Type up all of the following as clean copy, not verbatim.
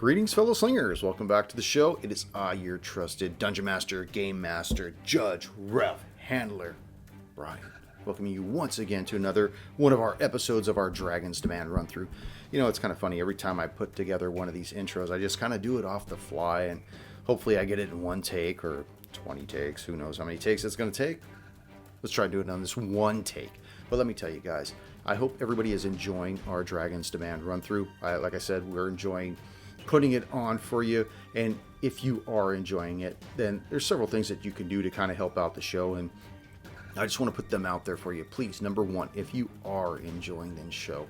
Greetings, fellow slingers. Welcome back to the show. It is I, your trusted Dungeon Master, Game Master, Judge, Ref, Handler, Brian. Welcoming you once again to another one of our episodes of our Dragon's Demand run-through. You know, it's kind of funny. Every time I put together one of these intros, I just kind of do it off the fly, and hopefully I get it in one take or 20 takes. Who knows how many takes it's going to take? Let's try to do it on this one take. But let me tell you guys, I hope everybody is enjoying our Dragon's Demand run-through. Like I said, we're enjoying putting it on for you, and if you are enjoying it, then there's several things that you can do to kind of help out the show, and I just want to put them out there for you. Please, number one, if you are enjoying the show,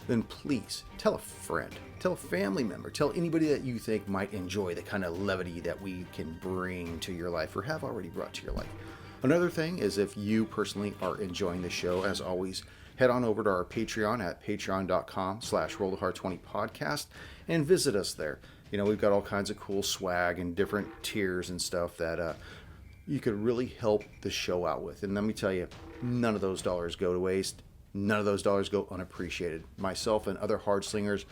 then please tell a friend, tell a family member, tell anybody that you think might enjoy the kind of levity that we can bring to your life or have already brought to your life. Another thing is, if you personally are enjoying the show, as always, head on over to our Patreon at patreon.com/rolltheheart20podcast and visit us there. You know, we've got all kinds of cool swag and different tiers and stuff that you could really help the show out with. And let me tell you, none of those dollars go to waste. None of those dollars go unappreciated. Myself and other hard slingers,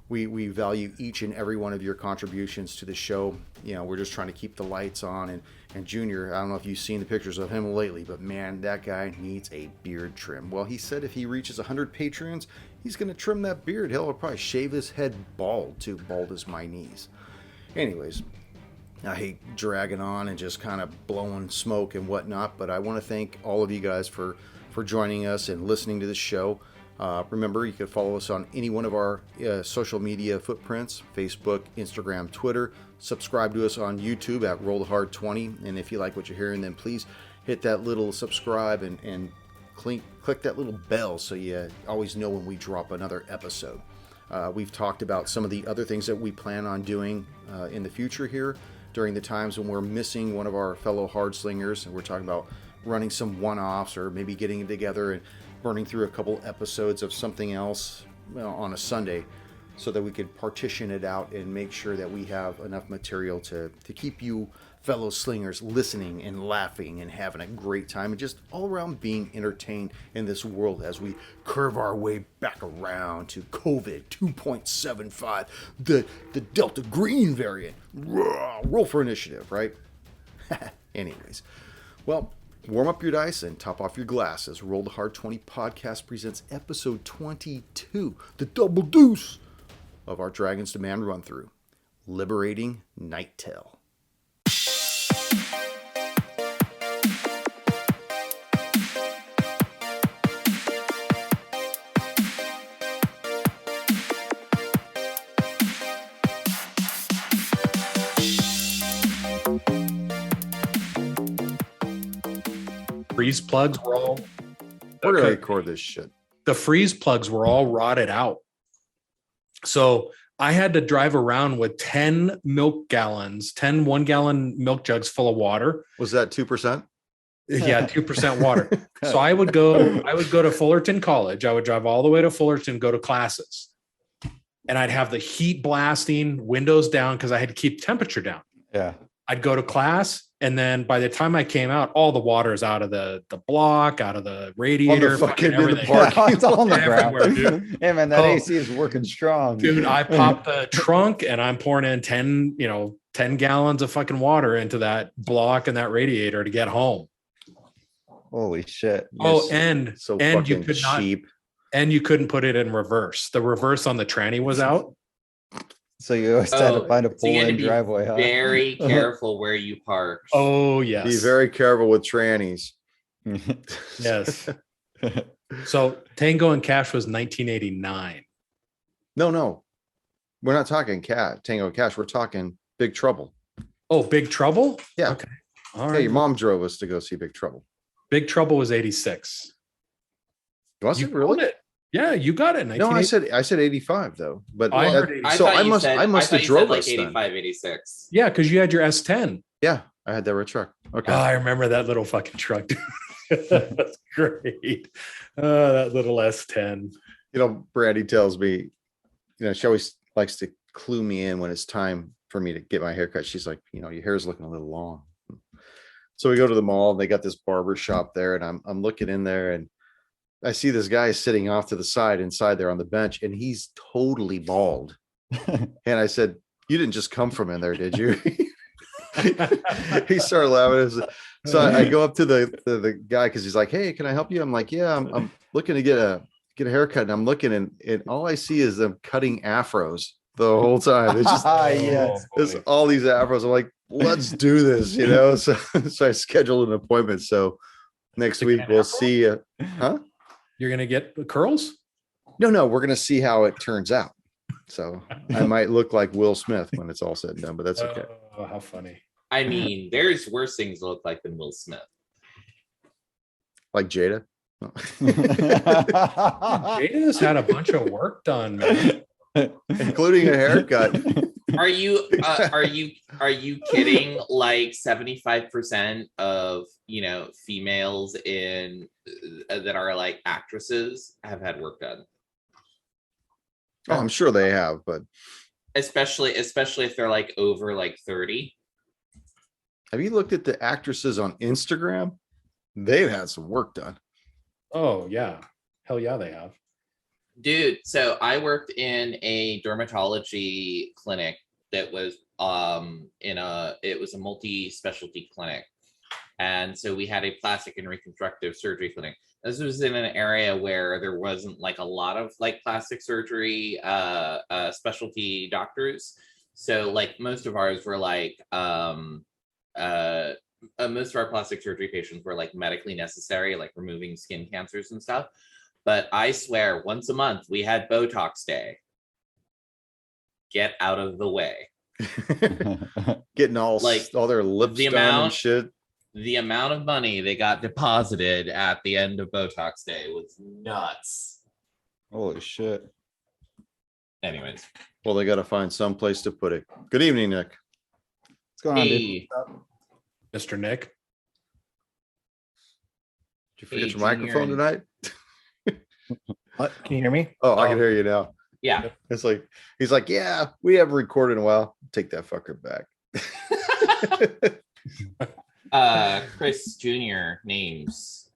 we value each and every one of your contributions to the show. You know, we're just trying to keep the lights on. And Junior, I don't know if you've seen the pictures of him lately, but man, that guy needs a beard trim. Well, he said if he reaches 100 Patreons, he's going to trim that beard. He'll probably shave his head bald, too bald as my knees. Anyways, I hate dragging on and just kind of blowing smoke and whatnot, but I want to thank all of you guys for joining us and listening to the show. Remember, you can follow us on any one of our social media footprints: Facebook, Instagram, Twitter. Subscribe to us on YouTube at Roll the Heart 20. And if you like what you're hearing, then please hit that little subscribe and click that little bell so you always know when we drop another episode. We've talked about some of the other things that we plan on doing in the future here during the times when we're missing one of our fellow hard slingers, and we're talking about running some one-offs or maybe getting together and burning through a couple episodes of something else on a Sunday so that we could partition it out and make sure that we have enough material to keep you fellow slingers listening and laughing and having a great time and just all around being entertained in this world as we curve our way back around to COVID 2.75, the Delta Green variant. Roll for initiative, right? Anyways, well, warm up your dice and top off your glass as Roll the Hard 20 podcast presents episode 22, the double deuce of our Dragon's Demand run-through, Liberating Nighttail. Freeze plugs were all. We're going to record this shit. The freeze plugs were all rotted out. So I had to drive around with 10 milk gallons, 10 1-gallon milk jugs full of water. Was that 2%? Yeah, 2% water. So I would go to Fullerton College. I would drive all the way to Fullerton, go to classes. And I'd have the heat blasting, windows down, because I had to keep temperature down. Yeah. I'd go to class, and then by the time I came out, all the water is out of the block, out of the radiator, fucking everything. It's all on the ground. Dude. Hey man, that AC is working strong. Dude, I popped the trunk and I'm pouring in 10 gallons of fucking water into that block and that radiator to get home. Holy shit. And you could cheap. And you couldn't put it in reverse. The reverse on the tranny was out. So you always had to find a pull-in driveway, huh? Very careful where you park. Oh, yes. Be very careful with trannies. Yes. So Tango and Cash was 1989. No. We're not talking Tango and Cash. We're talking Big Trouble. Oh, Big Trouble? Yeah. Okay. All Yeah, right. your mom drove us to go see Big Trouble. Big Trouble was 86. Was You it really? called it. Yeah, you got it. No, I said 85 though. But I heard 85. So I must have drove us like then. 85, 86. Yeah, because you had your S10. Yeah, I had that red truck. Okay. Oh, I remember that little fucking truck. That's great. That little S10. You know, Brandy tells me, she always likes to clue me in when it's time for me to get my haircut. She's like, your hair's looking a little long. So we go to the mall and they got this barber shop there, and I'm looking in there and I see this guy sitting off to the side inside there on the bench, and he's totally bald. And I said, "You didn't just come from in there, did you?" He started laughing. So I go up to the guy because he's like, "Hey, can I help you?" I'm like, "Yeah, I'm looking to get a haircut." And I'm looking and all I see is them cutting afros the whole time. It's just Yes. there's all these afros. I'm like, "Let's do this," you know. So I scheduled an appointment. So next To get week an we'll afro? see. Huh? You're gonna get the curls? No, we're gonna see how it turns out. So I might look like Will Smith when it's all said and done, but that's okay. Oh, how funny. I mean, there's worse things to look like than Will Smith. Like Jada. Jada's had a bunch of work done, man. Including a haircut. Are you kidding? Like 75% of females in that are like actresses have had work done. Oh, I'm sure they have, but Especially if they're like over like 30. have you looked at the actresses on Instagram? They've had some work done. Oh yeah. Hell yeah, they have. Dude, so I worked in a dermatology clinic that was it was a multi-specialty clinic. And so we had a plastic and reconstructive surgery clinic. This was in an area where there wasn't like a lot of like plastic surgery specialty doctors. So like most of ours were like most of our plastic surgery patients were like medically necessary, like removing skin cancers and stuff. But I swear, once a month we had Botox day. Get out of the way. Getting all Like, their lips the done and shit. The amount of money they got deposited at the end of Botox day was nuts. Holy shit. Anyways, Well, they got to find some place to put it. Good evening, Nick. What's going on, dude? hey, Mr. Nick. Did you forget Hey, your microphone Junior. tonight? What? Can you hear me? Oh, I can hear you now. yeah. It's like he's like, yeah, we haven't recorded in a while. Take that fucker back. Chris Jr. names.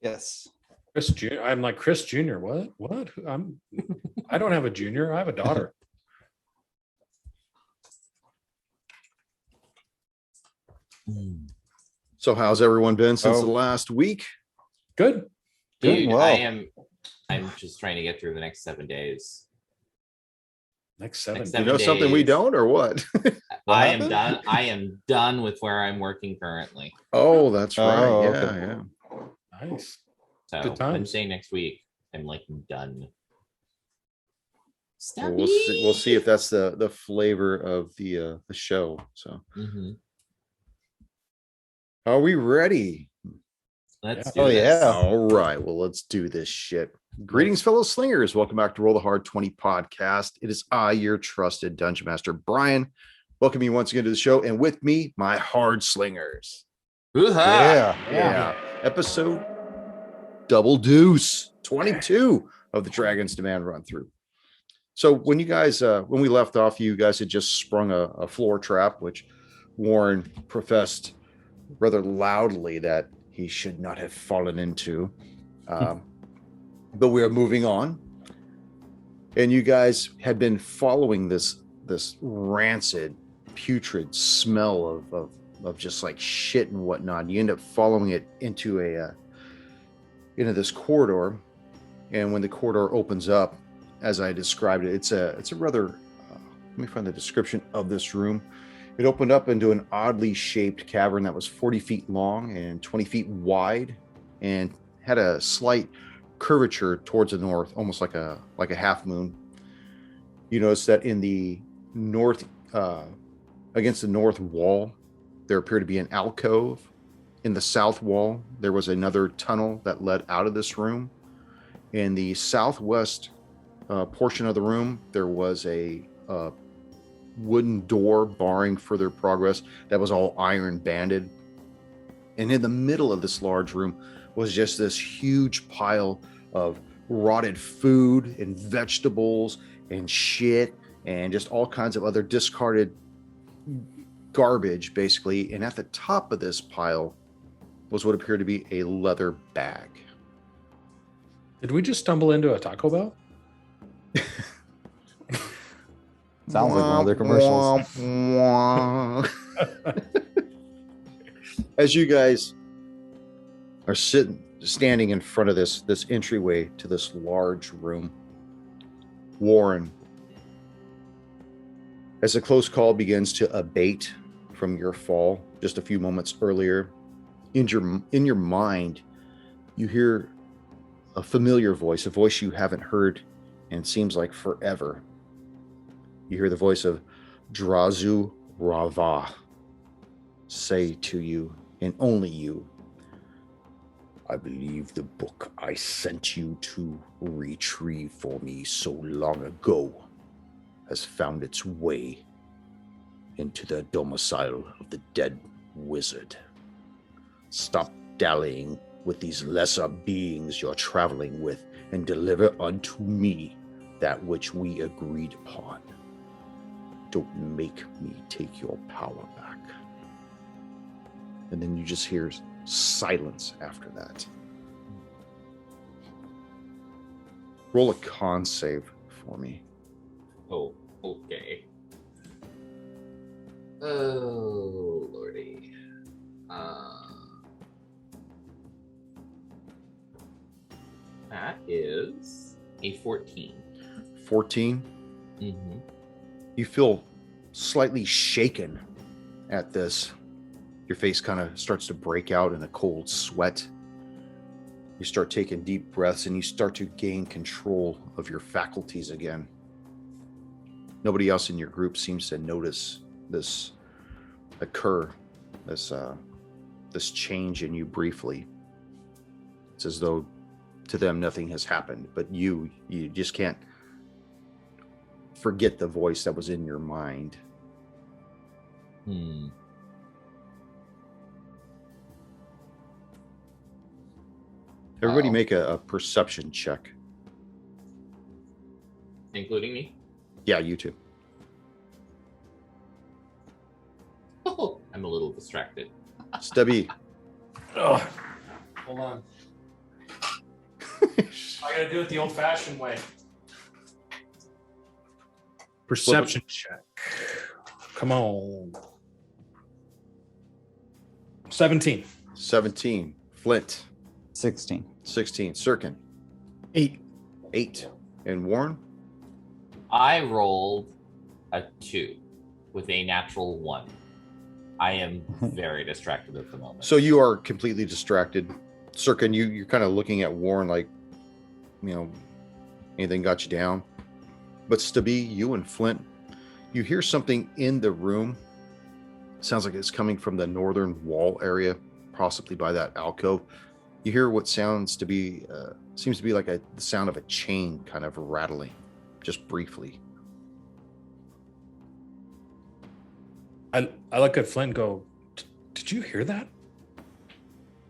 Yes. Chris Jr. I'm like Chris Jr. What? I don't have a junior. I have a daughter. So how's everyone been since Oh. the last week? Good. Doing Dude, well. I'm just trying to get through the next 7 days. Next 7 Next You seven know something we days. don't, or what? What I happened? am done. I am done with where I'm working currently. Oh, that's right. Oh, Yeah, okay. yeah. Nice. So Good times. Wednesday next week, I'm like done. Well, we'll see if that's the flavor of the show. So Mhm. are we ready? Let's Yeah. do Oh, this. yeah. All right. Well, let's do this shit. Greetings, fellow slingers. Welcome back to Roll the Hard 20 podcast. It is I, your trusted Dungeon Master, Brian. Welcome you once again to the show. And with me, my hard slingers. Hoo-ha! Yeah. Episode Double Deuce 22 of the Dragon's Demand run through. So when you guys, when we left off, you guys had just sprung a floor trap, which Warren professed rather loudly that he should not have fallen into. But we are moving on. And you guys had been following this rancid, putrid smell of just like shit and whatnot. You end up following it into this corridor. And when the corridor opens up, as I described it, it's a rather, let me find the description of this room. It opened up into an oddly shaped cavern that was 40 feet long and 20 feet wide, and had a slight curvature towards the north, almost like a half moon. You notice that in the north, against the north wall, there appeared to be an alcove. In the south wall, there was another tunnel that led out of this room. In the southwest portion of the room, there was a wooden door barring further progress that was all iron banded. And in the middle of this large room was just this huge pile of rotted food and vegetables and shit and just all kinds of other discarded garbage, basically. And at the top of this pile was what appeared to be a leather bag. Did we just stumble into a Taco Bell? Sounds like one of their commercials. As you guys are standing in front of this entryway to this large room, Warren, as the close call begins to abate from your fall just a few moments earlier, in your mind, you hear a familiar voice, a voice you haven't heard in seems like forever. You hear the voice of Drazu Rava say to you, and only you, I believe the book I sent you to retrieve for me so long ago has found its way into the domicile of the dead wizard. Stop dallying with these lesser beings you're traveling with and deliver unto me that which we agreed upon. Don't make me take your power back. And then you just hear silence after that. Roll a con save for me. Oh, okay. Oh, lordy. That is a 14. 14. Mm-hmm. You feel slightly shaken at this. Your face kind of starts to break out in a cold sweat. You start taking deep breaths and you start to gain control of your faculties again. Nobody else in your group seems to notice this occur, this change in you briefly. It's as though to them nothing has happened, but you just can't forget the voice that was in your mind. Everybody make a perception check. Including me? Yeah, you too. Oh, I'm a little distracted. Stubby. Ugh. Hold on. I gotta do it the old-fashioned way. Perception check. Come on. 17. 17. Flint. 16. 16. Sirkin. 8. 8. And Warren? I rolled a 2 with a natural 1. I am very distracted at the moment. So you are completely distracted. Sirkin, you're kind of looking at Warren like, anything got you down. But Stubby, you and Flint, you hear something in the room. Sounds like it's coming from the northern wall area, possibly by that alcove. You hear what seems to be like the sound of a chain kind of rattling, just briefly. I look at Flint and go, did you hear that?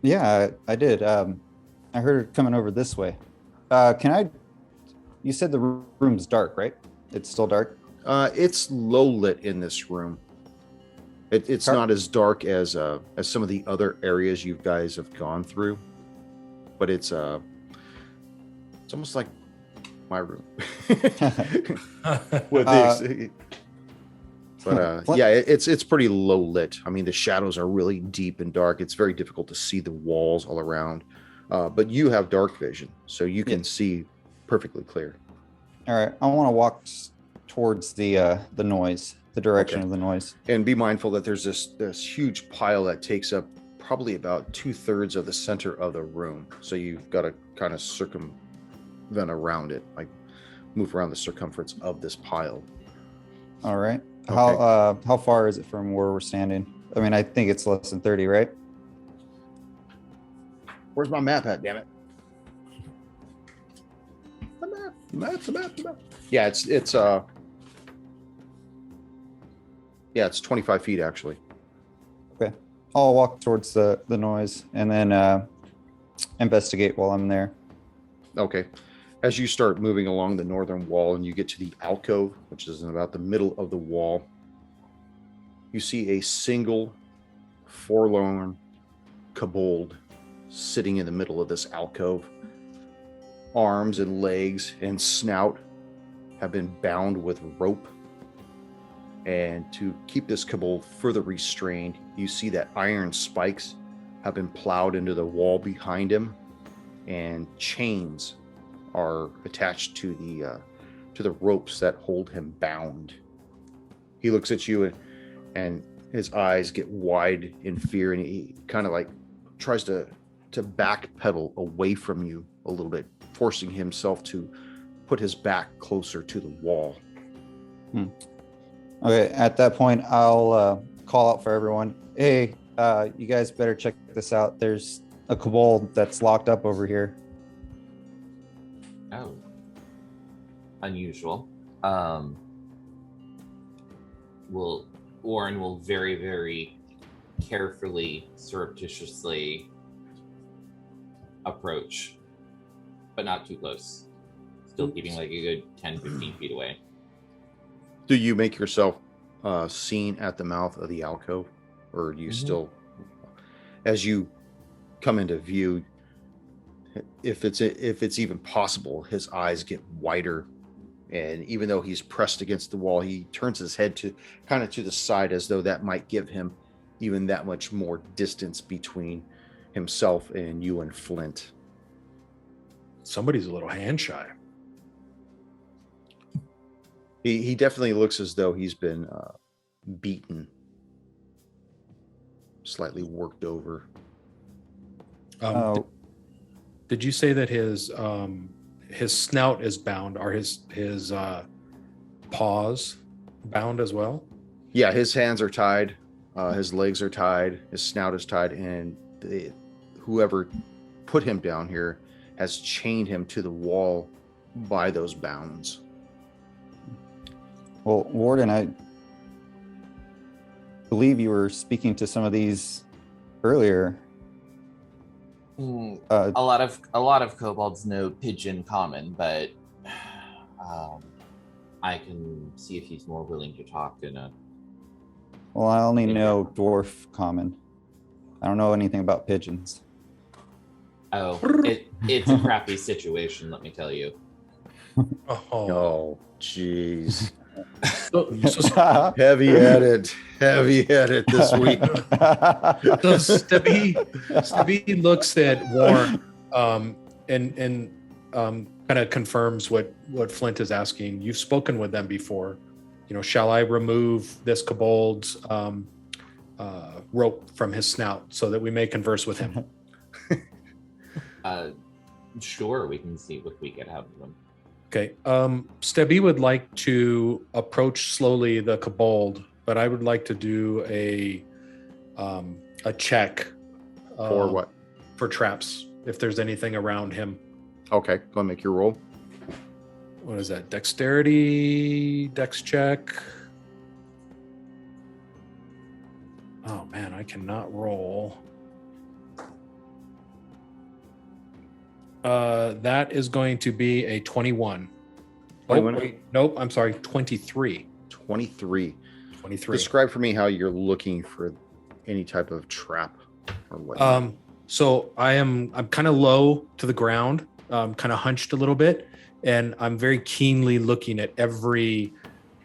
Yeah, I did. I heard it coming over this way. You said the room's dark, right? It's still dark? It's low lit in this room. It's not as dark as some of the other areas you guys have gone through, but it's almost like my room. With these, but yeah, it's pretty low lit. I mean, the shadows are really deep and dark. It's very difficult to see the walls all around. But you have dark vision, so you can see perfectly clear. All right, I want to walk towards the noise, the direction of the noise. And be mindful that there's this huge pile that takes up probably about 2/3 of the center of the room. So you've got to kind of circumvent around it, like move around the circumference of this pile. All right. Okay. How far is it from where we're standing? I mean, I think it's less than 30, right? Where's my map at, damn it? The map. Yeah, it's 25 feet actually. Okay. I'll walk towards the noise and then investigate while I'm there. Okay. As you start moving along the northern wall and you get to the alcove, which is in about the middle of the wall, you see a single forlorn kobold sitting in the middle of this alcove. Arms and legs and snout have been bound with rope And to keep this kobold further restrained, you see that iron spikes have been plowed into the wall behind him, and chains are attached to the ropes that hold him bound. He looks at you, and his eyes get wide in fear, and he kind of like tries to backpedal away from you a little bit, forcing himself to put his back closer to the wall. Okay, at that point, I'll call out for everyone. Hey, you guys better check this out. There's a kobold that's locked up over here. Oh, unusual. Warren will very, very carefully, surreptitiously approach, but not too close. Still keeping like a good 10, 15 feet away. Do you make yourself seen at the mouth of the alcove, or do you still, as you come into view, if it's even possible, his eyes get wider, and even though he's pressed against the wall, he turns his head to kind of to the side, as though that might give him even that much more distance between himself and you and Flint. Somebody's a little hand shy. He definitely looks as though he's been beaten, slightly worked over. Did you say that his snout is bound? Are his paws bound as well? Yeah, his hands are tied, his legs are tied, his snout is tied, and whoever put him down here has chained him to the wall by those bounds. Well, Warden, I believe you were speaking to some of these earlier. A lot of kobolds know Pigeon Common, but I can see if he's more willing to talk in a. Well, I only know Dwarf Common. I don't know anything about pigeons. Oh, it's a crappy situation, let me tell you. Oh, jeez. So Heavy-headed this week. So Stubby looks at Warren and kind of confirms what Flint is asking. You've spoken with them before. Shall I remove this kobold's rope from his snout so that we may converse with him? Sure, we can see what we can have of them. Okay. Stubby would like to approach slowly the kobold, but I would like to do a check For what? for traps if there's anything around him. Okay, go and make your roll. What is that? Dexterity, dex check. Oh man, I cannot roll. That is going to be a 21. 21? Oh, wait, nope, I'm sorry, 23. 23. 23. Describe for me how you're looking for any type of trap or what. So I'm kind of low to the ground, kind of hunched a little bit, and I'm very keenly looking at every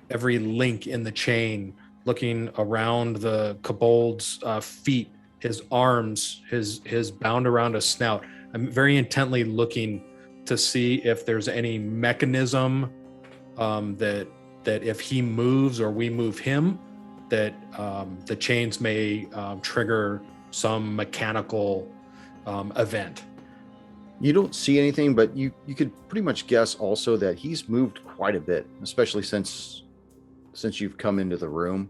link in the chain, looking around the kobold's feet, his arms, his bound around a snout. I'm very intently looking to see if there's any mechanism that if he moves or we move him, that the chains may trigger some mechanical event. You don't see anything, but you could pretty much guess also that he's moved quite a bit, especially since you've come into the room.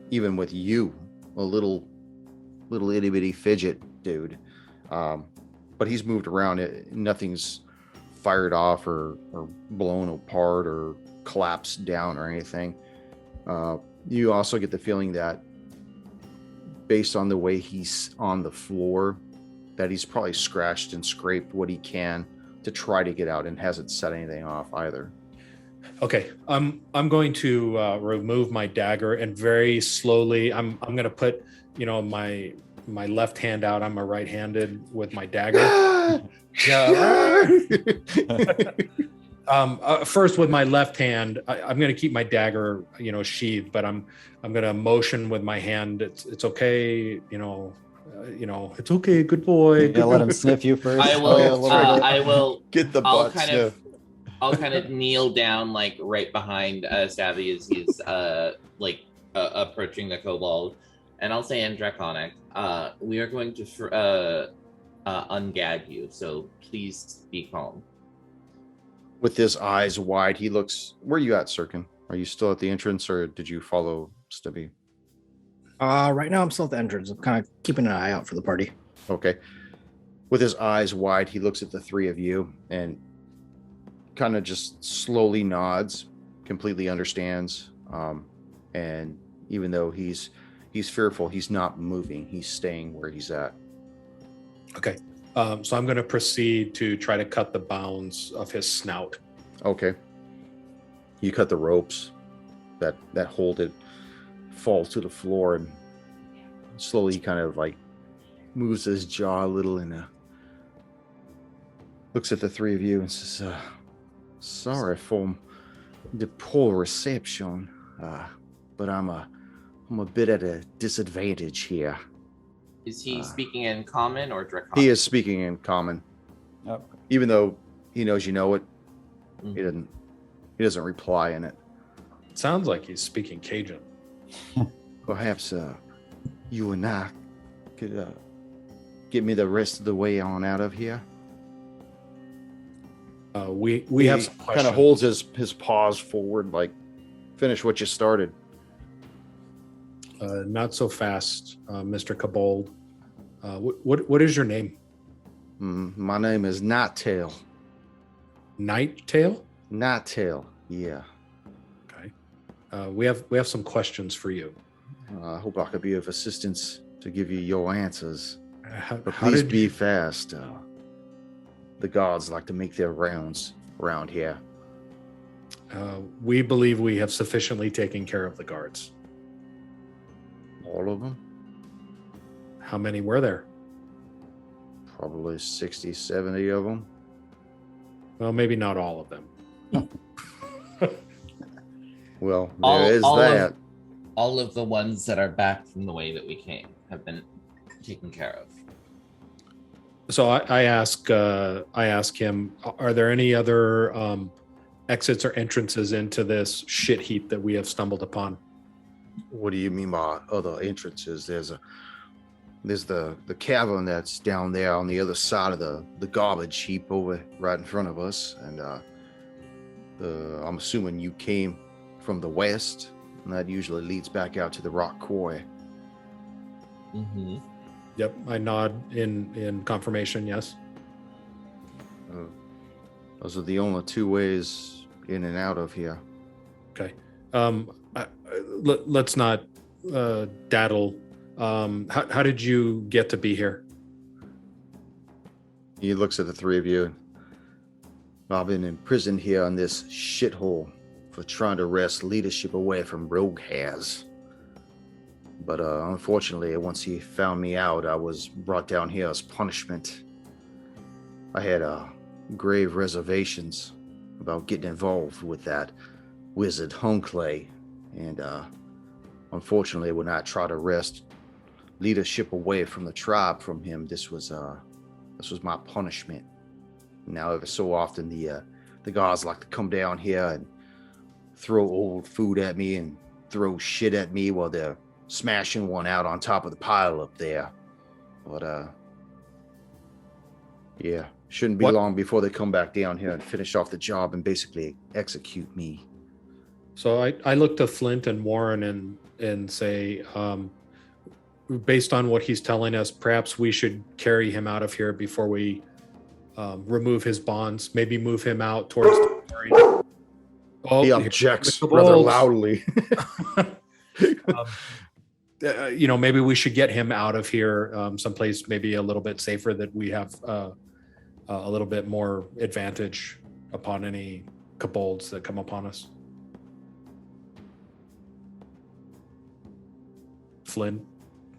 Even with you, a little itty bitty fidget dude. But he's moved around. Nothing's fired off or blown apart or collapsed down or anything. You also get the feeling that based on the way he's on the floor, that he's probably scratched and scraped what he can to try to get out and hasn't set anything off either. Okay, I'm going to remove my dagger and very slowly I'm going to put my left hand out. I'm a right-handed with my dagger. Yeah. First, with my left hand, I'm going to keep my dagger, sheathed, but I'm going to motion with my hand. It's okay, it's okay. Good boy. Yeah, let him sniff you first. I a will. little bit. I will. Get the I'll butt kind sniff. I'll kind of kneel down, like right behind Savvy as he's approaching the kobold, and I'll say in Draconic, we are going to ungag you, so please be calm. With his eyes wide, he looks. Where are you at, Sirkin? Are you still at the entrance, or did you follow Stubby? Right now I'm still at the entrance. I'm kind of keeping an eye out for the party. Okay. With his eyes wide, he looks at the three of you and kind of just slowly nods, completely understands. And even though he's fearful, he's not moving. He's staying where he's at. Okay. So I'm going to proceed to try to cut the bounds of his snout. Okay. You cut the ropes that hold it, fall to the floor, and slowly kind of like moves his jaw a little and looks at the three of you and says, sorry for the poor reception, but I'm a bit at a disadvantage here. Is he speaking in common or Draconic? He is speaking in common. Oh. Even though he knows you know it, Mm-hmm. he doesn't reply in it. Sounds like he's speaking Cajun. Perhaps you and I could get me the rest of the way on out of here. We have some kind questions. of holds his paws forward, like finish what you started. Not so fast, Mr. Kobold. What is your name? My name is Nighttail. Nighttail? Nighttail, yeah. Okay. We have some questions for you. I hope I could be of assistance to give you your answers. But How please did be you- fast. The gods like to make their rounds around here. We believe we have sufficiently taken care of the guards. All of them? How many were there? Probably 60, 70 of them. Well, maybe not all of them. Well, All- there is all of- that. All of the ones that are back from the way that we came have been taken care of. So I ask him, are there any other exits or entrances into this shit heap that we have stumbled upon? What do you mean by other entrances? There's the cavern that's down there on the other side of the garbage heap over right in front of us, and I'm assuming you came from the west, and that usually leads back out to the rock quarry. Mm-hmm. Yep, I nod in confirmation. Yes. Those are the only two ways in and out of here. Okay. Let's not daddle. How did you get to be here? He looks at the three of you. I've been imprisoned here on this shithole for trying to wrest leadership away from rogue hairs. But unfortunately, once he found me out, I was brought down here as punishment. I had grave reservations about getting involved with that wizard Hunclay, and unfortunately, when I tried to wrest leadership away from the tribe from him, this was my punishment. Now, every so often, the guards like to come down here and throw old food at me and throw shit at me while they're smashing one out on top of the pile up there. But yeah, shouldn't be What- long before they come back down here and finish off the job and basically execute me. So I look to Flint and Warren and say, based on what he's telling us, perhaps we should carry him out of here before we remove his bonds. Maybe move him out towards the quarry. Oh, He here- objects Mr. rather Bowles. loudly. Maybe we should get him out of here someplace maybe a little bit safer, that we have a little bit more advantage upon any kobolds that come upon us. Flynn,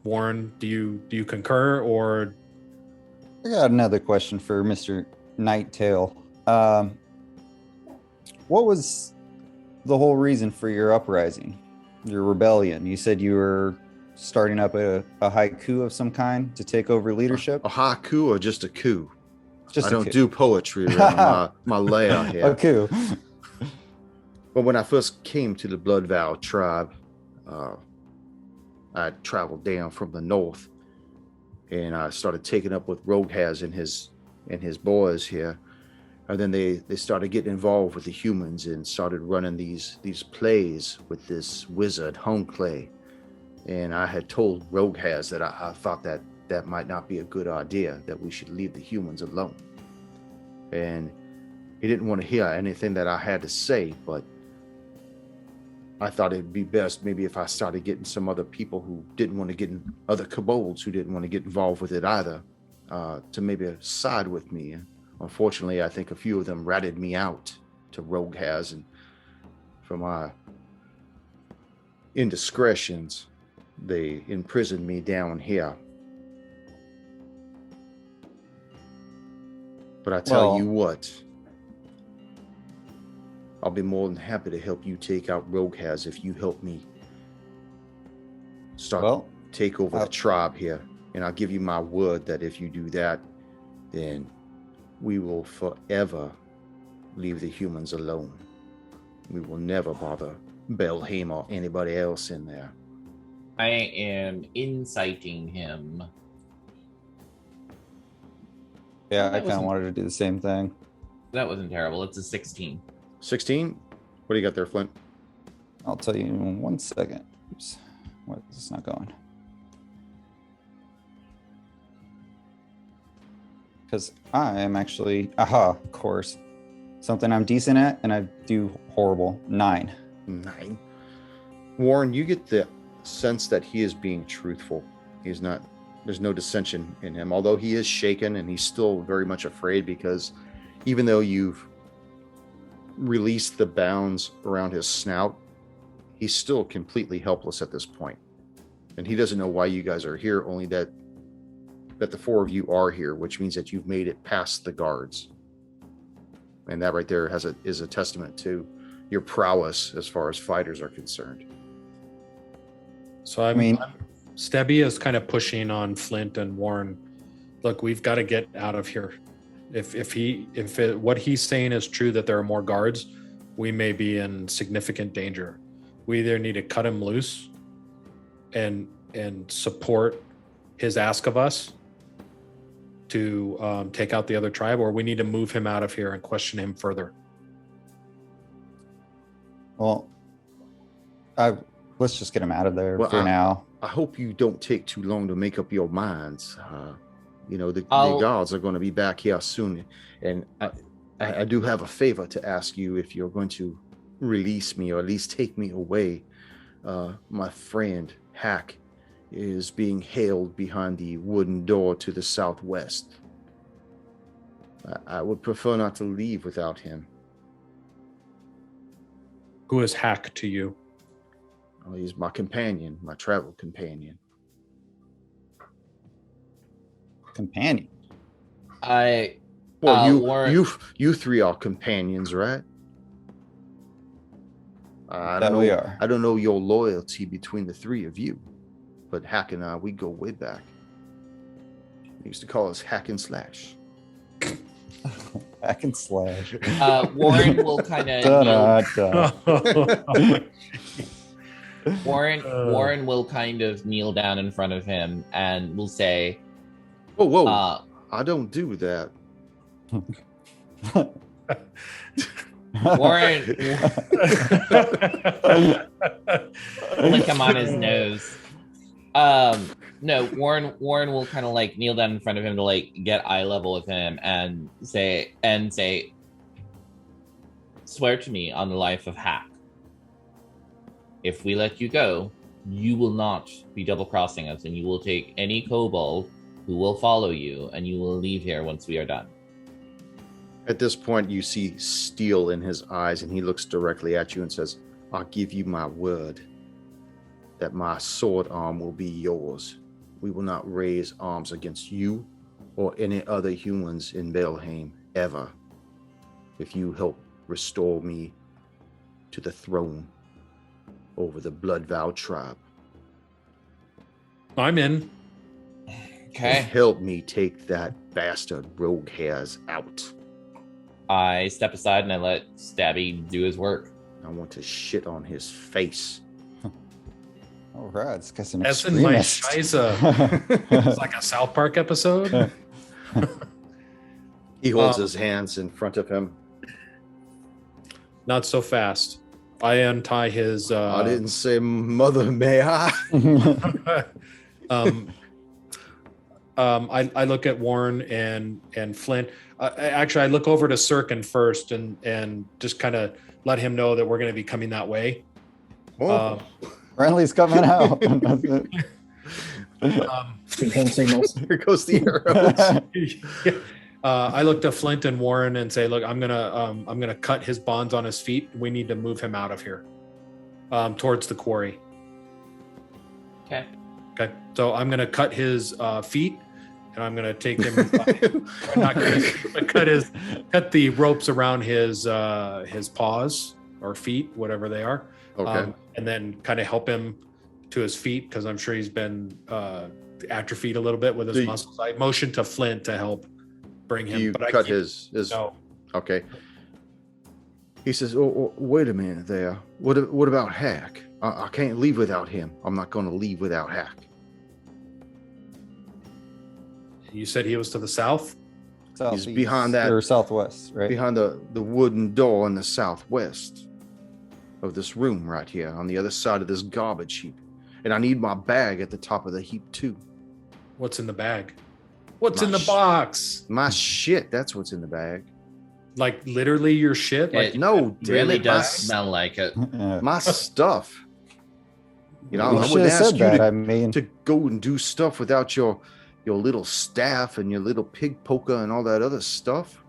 Warren, do you concur, or I got another question for Mr. Nighttail. What was the whole reason for your uprising, your rebellion? You said you were starting up a haiku of some kind to take over leadership. A haiku or just a coup? Just I a don't coup. do poetry around my lair here. A coup. But when I first came to the Blood Vow tribe, I traveled down from the north, and I started taking up with Roghaz and his boys here. And then they started getting involved with the humans and started running these plays with this wizard Homeclay. And I had told Roghaz that I thought that might not be a good idea, that we should leave the humans alone. And he didn't want to hear anything that I had to say, but I thought it'd be best maybe if I started getting some other people who didn't want to get in, other kobolds who didn't want to get involved with it either, to maybe side with me. Unfortunately, I think a few of them ratted me out to Roghaz, and for my indiscretions, they imprisoned me down here. But I tell you what, I'll be more than happy to help you take out Roghaz if you help me take over the tribe here. And I'll give you my word that if you do that, then we will forever leave the humans alone. We will never bother Belhaim or anybody else in there. I am inciting him. Yeah, I kind of wanted to do the same thing. That wasn't terrible. It's a 16. 16? What do you got there, Flint? I'll tell you in 1 second. Oops. Why is this not going? Because I am actually, of course, something I'm decent at and I do horrible. 9. 9. Warren, you get the sense that he is being truthful. He's not, there's no dissension in him, although he is shaken and he's still very much afraid, because even though you've released the bounds around his snout, he's still completely helpless at this point. And he doesn't know why you guys are here, only that the 4 of you are here, which means that you've made it past the guards. And that right there is a testament to your prowess as far as fighters are concerned. So I mean, Stebby is kind of pushing on Flint and Warren. Look, we've got to get out of here. If what he's saying is true, that there are more guards, we may be in significant danger. We either need to cut him loose and support his ask of us to take out the other tribe, or we need to move him out of here and question him further. Well, let's just get him out of there for now. I hope you don't take too long to make up your minds. The guards are going to be back here soon, and I do have a favor to ask you if you're going to release me, or at least take me away. My friend Hack is being held behind the wooden door to the southwest. I would prefer not to leave without him. Who is Hack to you? Oh, he's my companion, my travel companion. Companion? You 3 are companions, right? I don't know your loyalty between the 3 of you, but Hack and I, we go way back. They used to call us Hack and Slash. Hack and Slash. Warren will kind of Warren will kind of kneel down in front of him and will say, Whoa. I don't do that. Warren lick him on his nose. No, Warren will kind of like kneel down in front of him to like get eye level with him and say, swear to me on the life of Hack, if we let you go, you will not be double-crossing us, and you will take any kobold who will follow you, and you will leave here once we are done. At this point, you see steel in his eyes, and he looks directly at you and says, I'll give you my word that my sword arm will be yours. We will not raise arms against you or any other humans in Belhaim ever, if you help restore me to the throne over the Bloodvow tribe. I'm in. Okay. Help me take that bastard Rogue Hairs out. I step aside and I let Stabby do his work. I want to shit on his face. All right, this guy's an That's in my extremist. Scheiße. It's like a South Park episode. He holds his hands in front of him. Not so fast. I untie his. I didn't say mother, may I? I look at Warren and Flint. Actually, I look over to Sirkin first and just kind of let him know that we're going to be coming that way. Oh. Friendly's coming out. Hand signals. Here goes the arrows. I look to Flint and Warren and say, "Look, I'm gonna cut his bonds on his feet. We need to move him out of here, towards the quarry." Okay. Okay, so I'm gonna cut his feet, and I'm gonna take him. I'm not gonna cut the ropes around his paws or feet, whatever they are. Okay. And then kind of help him to his feet because I'm sure he's been atrophied a little bit with his muscles. I motion to Flint to help bring him. You but cut I can't- his. No. Okay. He says, "Oh, wait a minute there. What about Hack? I can't leave without him. I'm not going to leave without Hack." You said he was to the south. Southeast, behind that- or southwest, right? Behind the wooden door in the southwest of this room right here, on the other side of this garbage heap. And I need my bag at the top of the heap too. What's in the bag? What's My in the box? My shit, that's what's in the bag. Like literally your shit? Like It No, damn really it, does smell like it. Yeah. my stuff. You know, You I should wouldn't have ask said you that. to I mean, to go and do stuff without your little staff and your little pig poker and all that other stuff.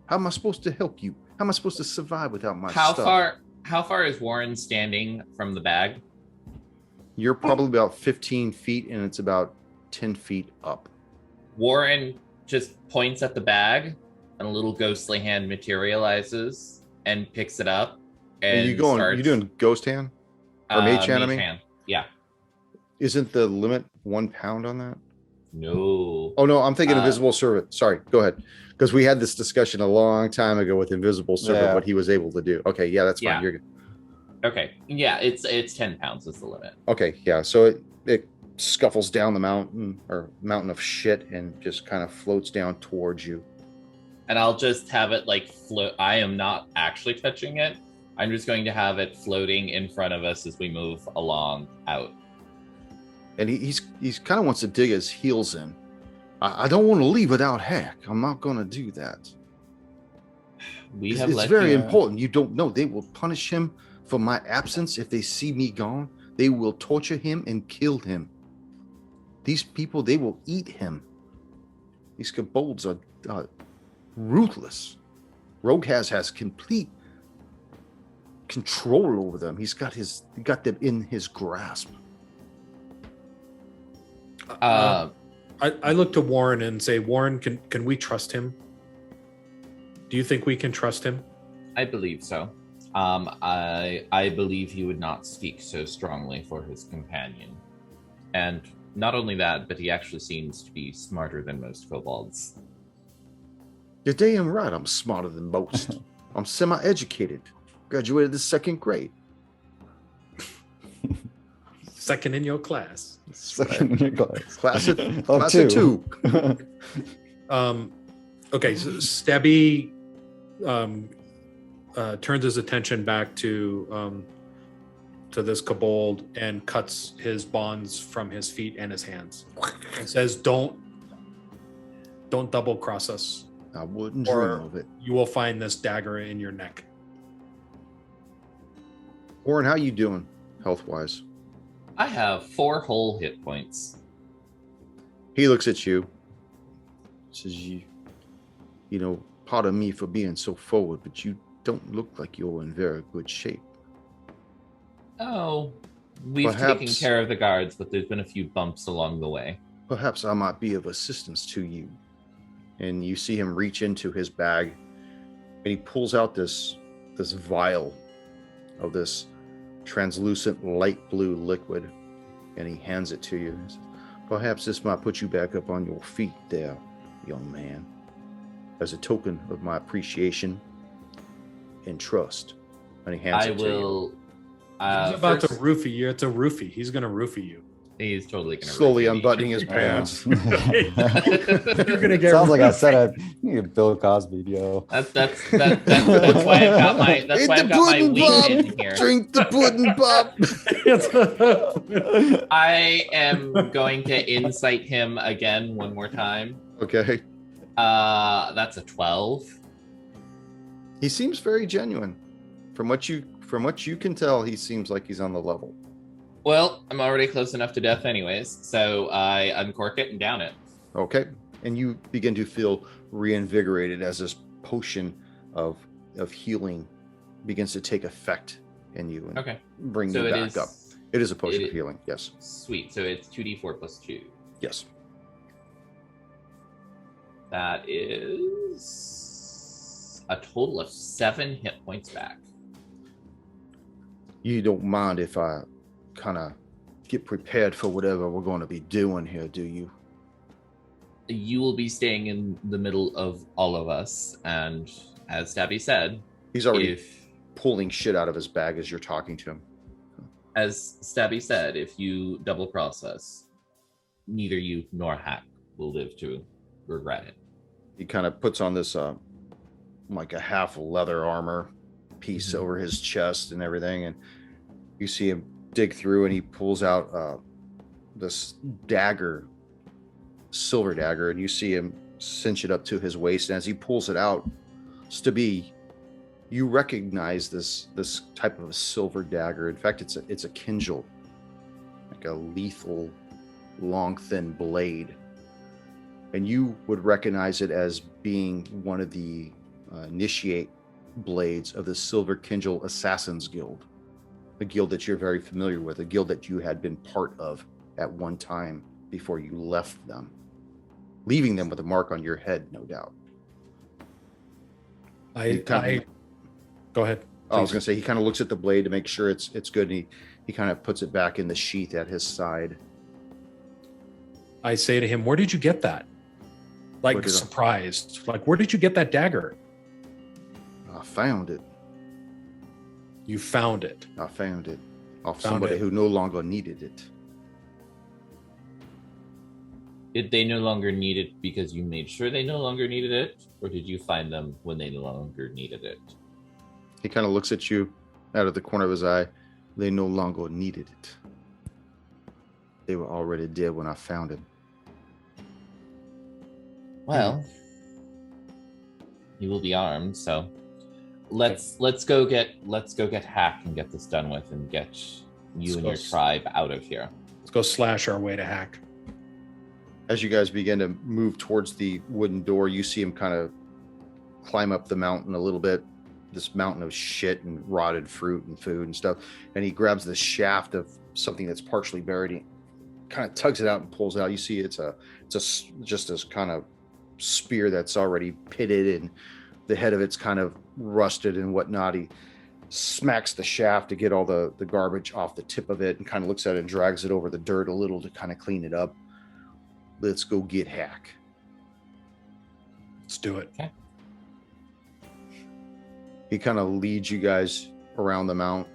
How am I supposed to help you? How am I supposed to survive without my How stuff? How far is Warren standing from the bag? You're probably about 15 feet and it's about 10 feet up. Warren just points at the bag, and a little ghostly hand materializes and picks it up. And you doing ghost hand? or mage hand, I mean? hand. Yeah. Isn't the limit 1 pound on that? No. Oh no, I'm thinking Uh, invisible servant. Sorry, go ahead. Because we had this discussion a long time ago with invisible servant, Yeah. what he was able to do. Okay, yeah, that's fine. Yeah. You're good. Okay. Yeah, it's 10 pounds is the limit. Okay, yeah. So it scuffles down the mountain or mountain of shit and just kind of floats down towards you. And I'll just have it like float. I am not actually touching it. I'm just going to have it floating in front of us as we move along out. And he's kind of wants to dig his heels in. I don't want to leave without Hack. I'm not going to do that. We It's, have it's let very you, important. You don't know. They will punish him for my absence. If they see me gone, they will torture him and kill him. These people, they will eat him. These kobolds are ruthless. Rogue has complete control over them. He got them in his grasp. I look to Warren and say, Warren, can we trust him? Do you think we can trust him? I believe so. I believe he would not speak so strongly for his companion. And not only that, but he actually seems to be smarter than most kobolds. You're damn right. I'm smarter than most. I'm semi-educated. Graduated the 2nd grade. Second in your class. Second year class. Class of Of class of two. 2. Okay, so Stabby turns his attention back to this kobold and cuts his bonds from his feet and his hands and says, don't double cross us. I wouldn't Or- dream of it. You will find this dagger in your neck. Warren, how you doing health-wise? I have 4 whole hit points. He looks at you. Says, you know, pardon me for being so forward, but you don't look like you're in very good shape. Oh, we've taken Perhaps- care of the guards, but there's been a few bumps along the way. Perhaps I might be of assistance to you. And you see him reach into his bag and he pulls out this this vial of this translucent light blue liquid, and he hands it to you. He says, perhaps this might put you back up on your feet there, young man, as a token of my appreciation and trust. And he hands it to you. He's about to roofie you. It's a roofie. He's going to roofie you. He's totally gonna Slowly roofie me. unbuttoning his pants. You're going to get Sounds like I said I need Bill Cosby, yo. That's why I've got my wing in here. Drink the pudding pop. I am going to insight him again one more time. Okay. That's a 12. He seems very genuine. From what you can tell, he seems like he's on the level. Well, I'm already close enough to death anyways, so I uncork it and down it. Okay. And you begin to feel reinvigorated as this potion of healing begins to take effect in you and Okay. bring So you it back is- up. It is a potion it of is- healing. Yes. Sweet. So it's 2d4 plus 2. Yes. That is a total of 7 hit points back. You don't mind if I kind of get prepared for whatever we're going to be doing here, do you? You will be staying in the middle of all of us, and as Stabby said, He's already if pulling shit out of his bag as you're talking to him. if you double cross us, neither you nor Hack will live to regret it. He kind of puts on this like a half leather armor piece over his chest and everything, and you see him dig through and he pulls out this dagger, silver dagger, and you see him cinch it up to his waist. And as he pulls it out, Stabby, you recognize this type of a silver dagger. In fact, it's a Kinjal, like a lethal, long, thin blade. And you would recognize it as being one of the initiate blades of the Silver Kinjal Assassins Guild, a guild that you're very familiar with, a guild that you had been part of at one time before you left them, leaving them with a mark on your head, no doubt. Go ahead. I was going to say, he kind of looks at the blade to make sure it's good, and he kind of puts it back in the sheath at his side. I say to him, where did you get that? Like, What did I- surprised. Like, where did you get that dagger? I found it. You found it. I found it off Found somebody it. who no longer needed it. Did they no longer need it because you made sure they no longer needed it, or did you find them when they no longer needed it? He kind of looks at you out of the corner of his eye. They no longer needed it. They were already dead when I found him. Well, he will be armed, so let's go get Hack and get this done with, and get you and your tribe out of here. Let's go slash our way to Hack. As you guys begin to move towards the wooden door, you see him kind of climb up the mountain a little bit, this mountain of shit and rotted fruit and food and stuff. And he grabs the shaft of something that's partially buried. He kind of tugs it out and pulls it out. You see it's just this kind of spear that's already pitted, and the head of it's kind of rusted and whatnot. He smacks the shaft to get all the garbage off the tip of it, and kind of looks at it and drags it over the dirt a little to kind of clean it up. Let's go get Hack. Let's do it. Okay. He kind of leads you guys around the mount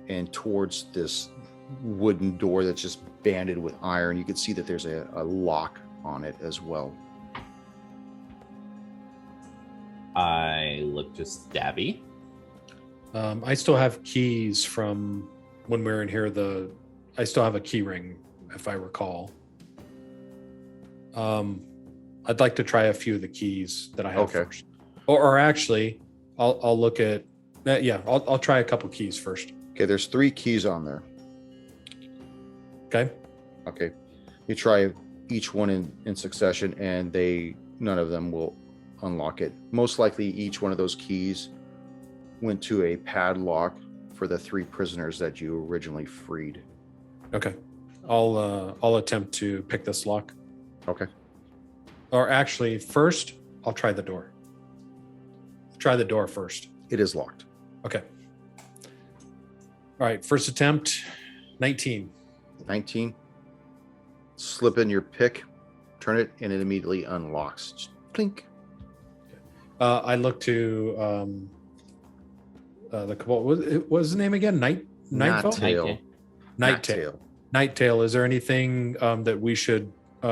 and towards this wooden door that's just banded with iron. You can see that there's a lock on it as well. I look to Stabby. I still have keys from when we were in here. I still have a key ring, if I recall. I'd like to try a few of the keys that I have Okay. first. Or actually, I'll look at. Yeah, I'll try a couple keys first. Okay, there's 3 keys on there. Okay. Okay, you try each one in succession, and none of them will unlock it. Most likely, each one of those keys went to a padlock for the 3 prisoners that you originally freed. Okay. I'll attempt to pick this lock. Okay. Or actually, first, I'll try the door. Try the door first. It is locked. Okay. All right. First attempt, 19. 19. Slip in your pick, turn it, and it immediately unlocks. Just clink. I look to the Cabal. What was his name again? Nightfall? Nighttail. Nighttail. Nighttail. Is there anything that we should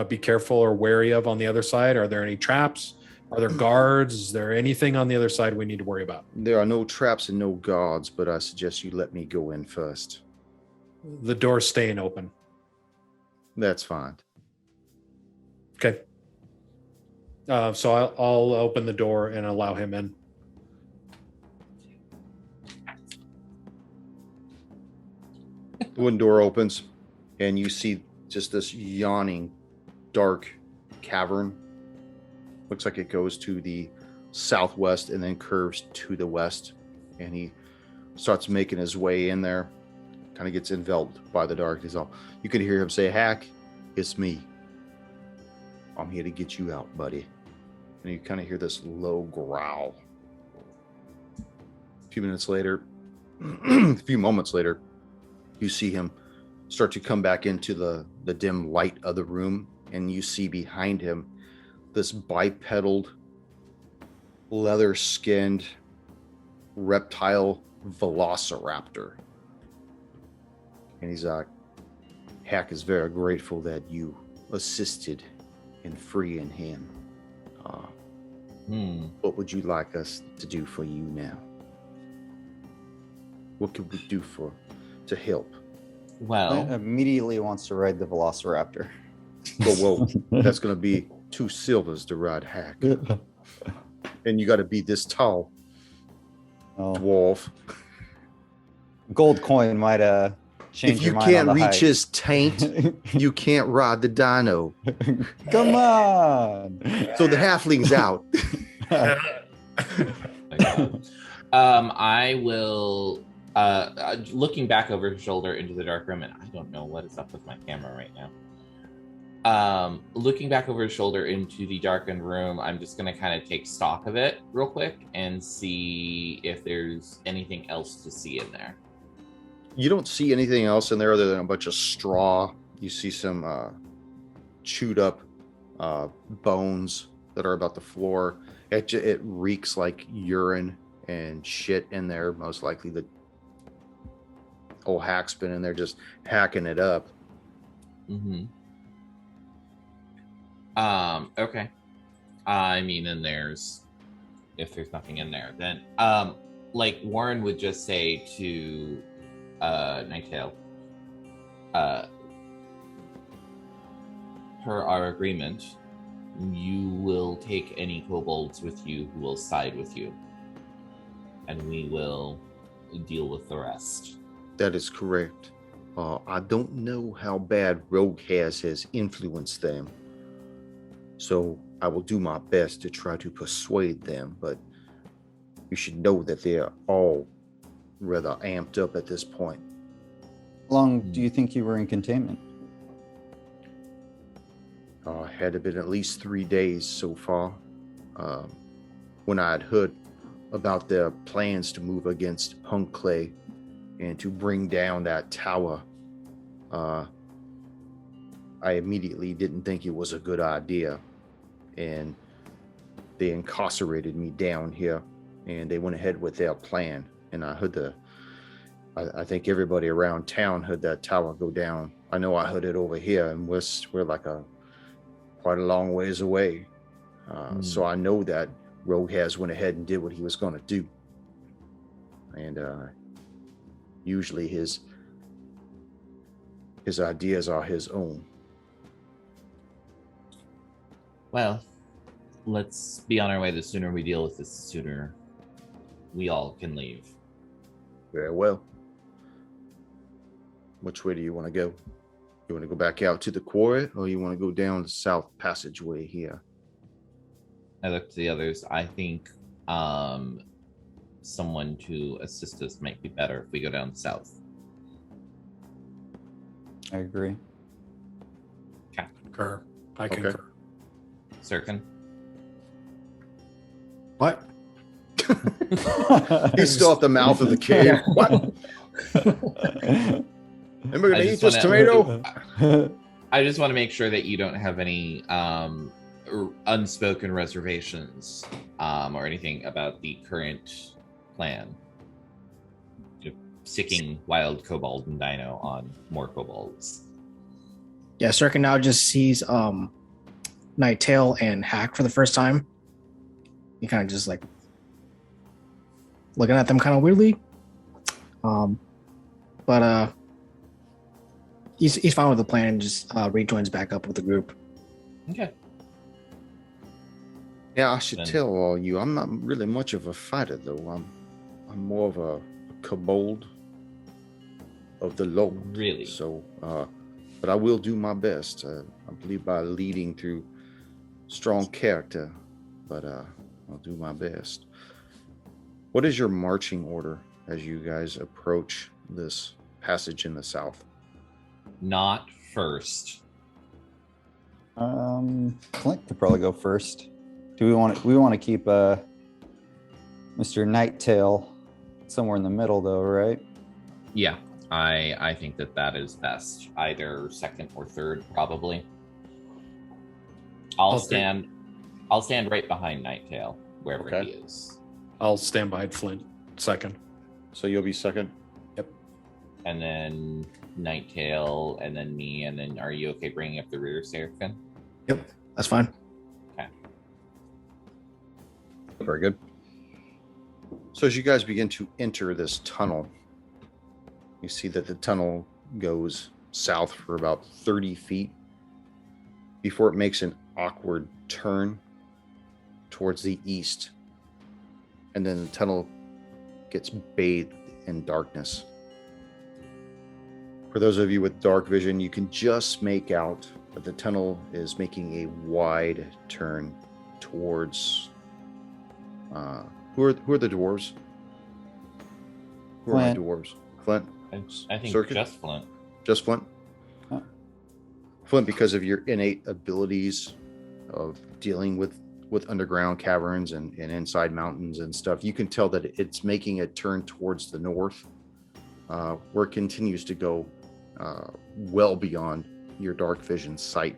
be careful or wary of on the other side? Are there any traps? Are there guards? Is there anything on the other side we need to worry about? There are no traps and no guards, but I suggest you let me go in first. The door's staying open. That's fine. Okay. So I'll open the door and allow him in. The wooden door opens, and you see just this yawning, dark cavern. Looks like it goes to the southwest and then curves to the west. And he starts making his way in there. Kind of gets enveloped by the dark. You can hear him say, "Hack, it's me. I'm here to get you out, buddy." And you kind of hear this low growl. A few moments later, you see him start to come back into the dim light of the room, and you see behind him this bipedal, leather-skinned reptile velociraptor. And he's like, "Hack is very grateful that you assisted in freeing him. What would you like us to do for you now? What could we do to help?" Well, Immediately wants to ride the Velociraptor. Whoa, that's going to be 2 silvers to ride Hack. And you got to be this tall, Oh, dwarf. gold coin might change If you your mind on can't the reach height. his taint, you can't ride the dino. Come on. So the halfling's out. I will, looking back over his shoulder into the dark room, and I don't know what is up with my camera right now. Looking back over his shoulder into the darkened room, I'm just going to kind of take stock of it real quick and see if there's anything else to see in there. You don't see anything else in there other than a bunch of straw. You see some chewed up bones that are about the floor. It reeks like urine and shit in there. Most likely the old Hack's been in there just hacking it up. Mm-hmm. Okay. I mean, then if there's nothing in there, then like Warren would just say to Nighttail, per our agreement, you will take any kobolds with you who will side with you, and we will deal with the rest. That is correct. I don't know how bad Rogue has influenced them, so I will do my best to try to persuade them, but you should know that they are all rather amped up at this point. How long do you think you were in containment? Had it been at least 3 days so far. When I had heard about their plans to move against Hunk Clay and to bring down that tower, I immediately didn't think it was a good idea. And they incarcerated me down here, and they went ahead with their plan. And I heard I think everybody around town heard that tower go down. I know I heard it over here, and we're like quite a long ways away. So I know that Rogue went ahead and did what he was going to do. And usually his ideas are his own. Well, let's be on our way. The sooner we deal with this, the sooner we all can leave. Very well. Which way do you want to go? You want to go back out to the quarry, or you want to go down the south passageway here? I look to the others. I think someone to assist us might be better if we go down south. I agree. Concur. I Okay. concur. Sirkin? What? He's still at the mouth of the cave. What? Am I going I to eat just this wanna- tomato? I just want to make sure that you don't have any unspoken reservations or anything about the current plan. Sicking wild kobold and dino on more kobolds. Yeah, Circa now just sees Nighttail and Hack for the first time. He kind of just like looking at them kind of weirdly. But he's fine with the plan and just rejoins back up with the group. Okay. Yeah, I should Then- tell all you, I'm not really much of a fighter, though. I'm more of a kobold of the low. Really? So, but I will do my best. I believe by leading through strong character, but I'll do my best. What is your marching order as you guys approach this passage in the south? Not first. Clint could probably go first. Do we want to keep Mr. Nighttail somewhere in the middle though, right? Yeah, I think that is best. Either second or third, probably. I'll stand right behind Nighttail, wherever Okay. he is. I'll stand by Flint second. So you'll be second? And then Nighttail, and then me, and then are you okay bringing up the rear, Seraphin? Yep, that's fine. Very good. So as you guys begin to enter this tunnel, you see that the tunnel goes south for about 30 feet before it makes an awkward turn towards the east. And then the tunnel gets bathed in darkness. For those of you with dark vision, you can just make out that the tunnel is making a wide turn towards who are the dwarves? Who are my Flint. dwarves? Flint? I think Circuit? just Flint. Just Flint? Huh. Flint, because of your innate abilities of dealing with underground caverns and inside mountains and stuff, you can tell that it's making a turn towards the north, where it continues to go well beyond your dark vision sight.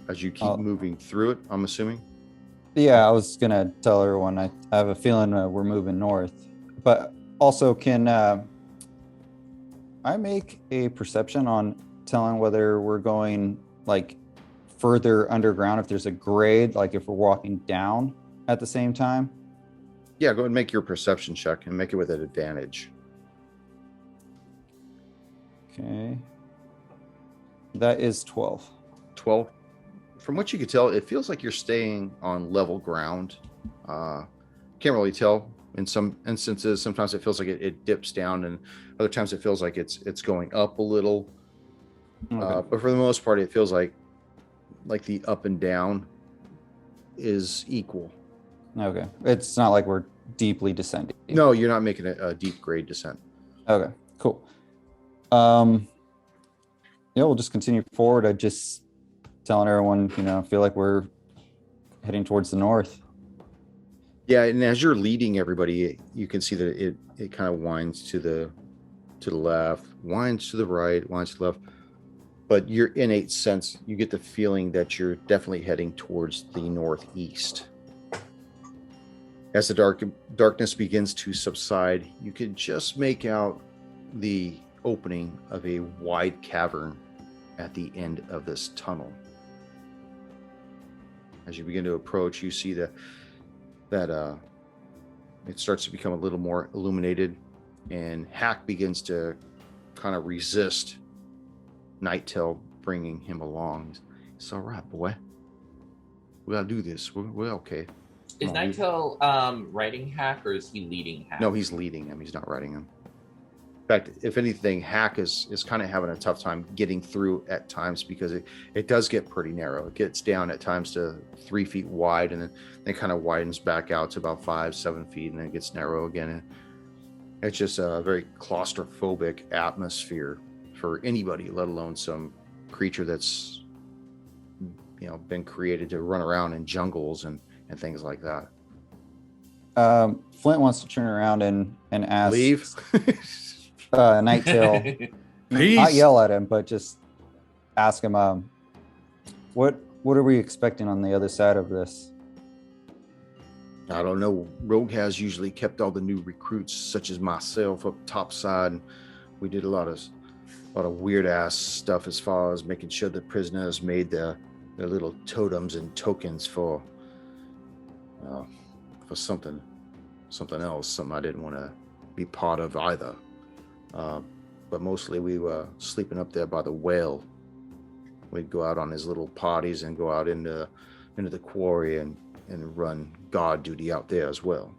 As you keep moving through it, I'm assuming? Yeah, I was gonna tell everyone I have a feeling we're moving north, but also can I make a perception on telling whether we're going like further underground, if there's a grade, like if we're walking down at the same time? Yeah, go ahead and make your perception check and make it with an advantage. Okay, that is 12. 12. From what you could tell, it feels like you're staying on level ground. Can't really tell. In some instances, sometimes it feels like it dips down, and other times it feels like it's going up a little. Okay. But for the most part, it feels like the up and down is equal. Okay, it's not like we're deeply descending. No, you're not making a deep grade descent. Okay, cool. Yeah, we'll just continue forward. I just telling everyone, I feel like we're heading towards the north. Yeah, and as you're leading everybody, you can see that it kind of winds to the left, winds to the right, winds to the left. But your innate sense, you get the feeling that you're definitely heading towards the northeast. As the darkness begins to subside, you can just make out the opening of a wide cavern at the end of this tunnel. As you begin to approach, you see that it starts to become a little more illuminated, and Hack begins to kind of resist Nighttail bringing him along. It's all right, boy. We gotta do this. We're okay. Is Come on, Nighttail riding Hack, or is he leading Hack? No, he's leading him. He's not riding him. In fact, if anything, Hack is kind of having a tough time getting through at times, because it does get pretty narrow. It gets down at times to 3 feet wide, and then it kind of widens back out to about 5-7 feet, and then it gets narrow again. And it's just a very claustrophobic atmosphere for anybody, let alone some creature that's been created to run around in jungles and and things like that. Flint wants to turn around and ask Leave. Nighttail, not Peace. yell at him, but just ask him, what are we expecting on the other side of this? I don't know. Rogue has usually kept all the new recruits, such as myself, up topside. We did a lot of weird ass stuff as far as making sure the prisoners made their little totems and tokens for something else, something I didn't want to be part of either. But mostly we were sleeping up there by the whale. We'd go out on his little parties and go out into the quarry and run guard duty out there as well.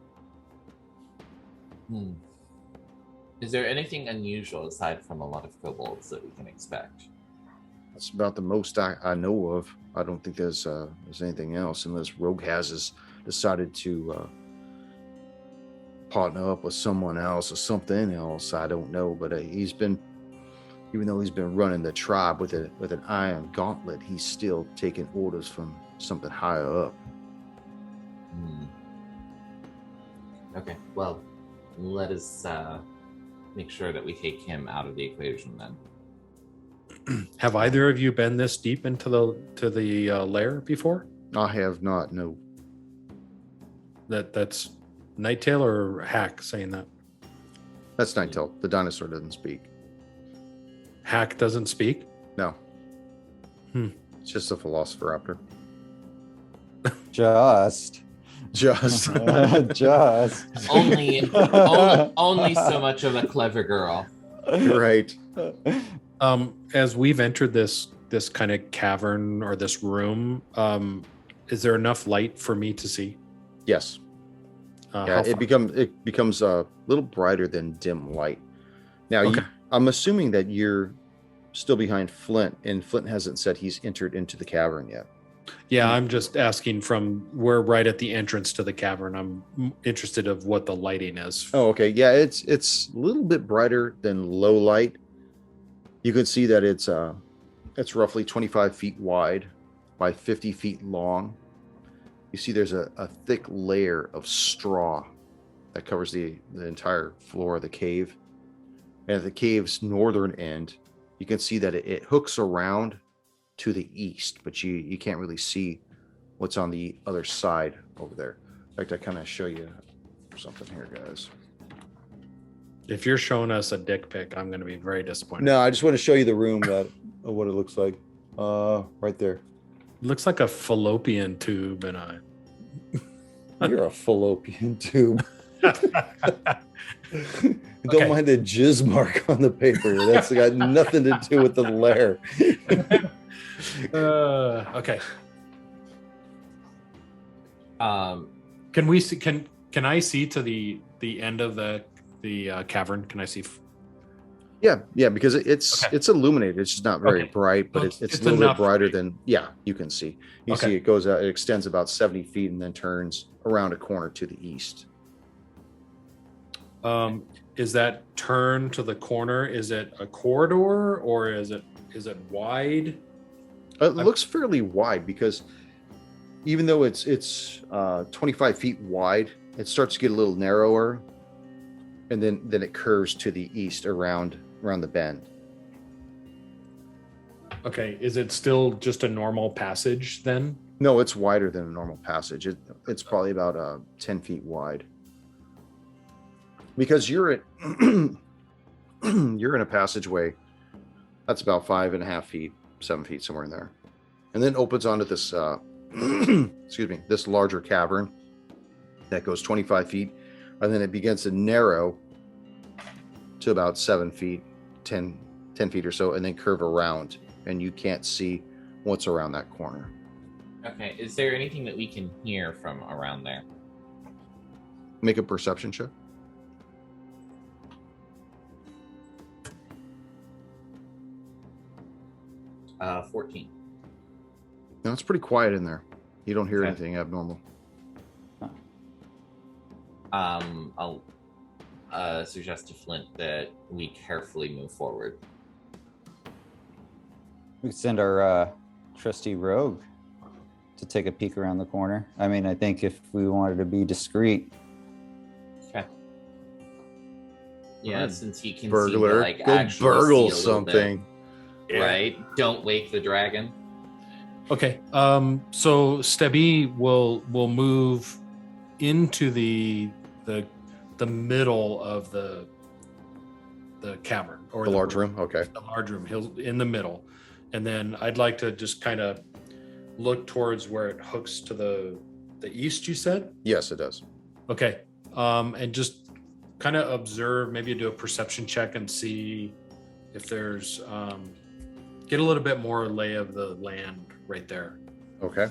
Is there anything unusual aside from a lot of kobolds that we can expect? That's about the most I know of. I don't think there's anything else, unless Rogue has decided to partner up with someone else or something else. I don't know, but even though he's been running the tribe with an iron gauntlet, he's still taking orders from something higher up. Okay, well, let us make sure that we take him out of the equation then. Have either of you been this deep into the lair before? I have not. No. That's Nighttail or Hack saying that? That's Nighttail. The dinosaur doesn't speak. Hack doesn't speak? No. It's just a Velociraptor. Just. Only so much of a clever girl. Right. As we've entered this kind of cavern or this room, is there enough light for me to see? Yes. Yeah, it becomes a little brighter than dim light. Now, Okay. I'm assuming that you're still behind Flint, and Flint hasn't said he's entered into the cavern yet. Yeah, I'm just asking we're right at the entrance to the cavern. I'm interested of what the lighting is. Oh, okay. Yeah, it's a little bit brighter than low light. You can see that it's roughly 25 feet wide by 50 feet long. You see there's a thick layer of straw that covers the entire floor of the cave. And at the cave's northern end, you can see that it hooks around to the east, but you can't really see what's on the other side over there. In fact, I kind of show you something here, guys. If you're showing us a dick pic, I'm going to be very disappointed. No, I just want to show you the room of what it looks like. Right there. It looks like a fallopian tube and a... You're a fallopian tube. Don't Okay. mind the jizz mark on the paper. That's got nothing to do with the lair. Okay. Can we see? Can I see to the end of the cavern? Can I see? Yeah, because it's Okay. it's illuminated. It's just not very Okay. bright, but Well, it's it's a little bit enough for brighter me. than you can see. You Okay. see it goes out, it extends about 70 feet and then turns around a corner to the east. Is that turn to the corner? Is it a corridor or is it wide? It looks fairly wide because even though it's 25 feet wide, it starts to get a little narrower, and then it curves to the east around the bend. Okay. Is it still just a normal passage then? No, it's wider than a normal passage. It's probably about 10 feet wide. Because you're in a passageway that's about 5.5 feet, 7 feet, somewhere in there, and then opens onto this this larger cavern that goes 25 feet, and then it begins to narrow to about 7 feet, 10 feet or so, and then curve around, and you can't see what's around that corner. Okay, is there anything that we can hear from around there? Make a perception check. 14. No, it's pretty quiet in there. You don't hear Okay. anything abnormal. I'll suggest to Flint that we carefully move forward. We could send our trusty rogue to take a peek around the corner. I mean, I think if we wanted to be discreet, Okay. Yeah, since you can Burglar, seem to, like, go actually burgle see a little bit, something. right? Don't wake the dragon. Okay. So Stebby will move into the middle of the cavern or The large room. Okay. The large room. He'll in the middle, and then I'd like to just kind of look towards where it hooks to the east. You said. Yes, it does. Okay. And just kind of observe. Maybe do a perception check and see if there's get a little bit more lay of the land right there. Okay.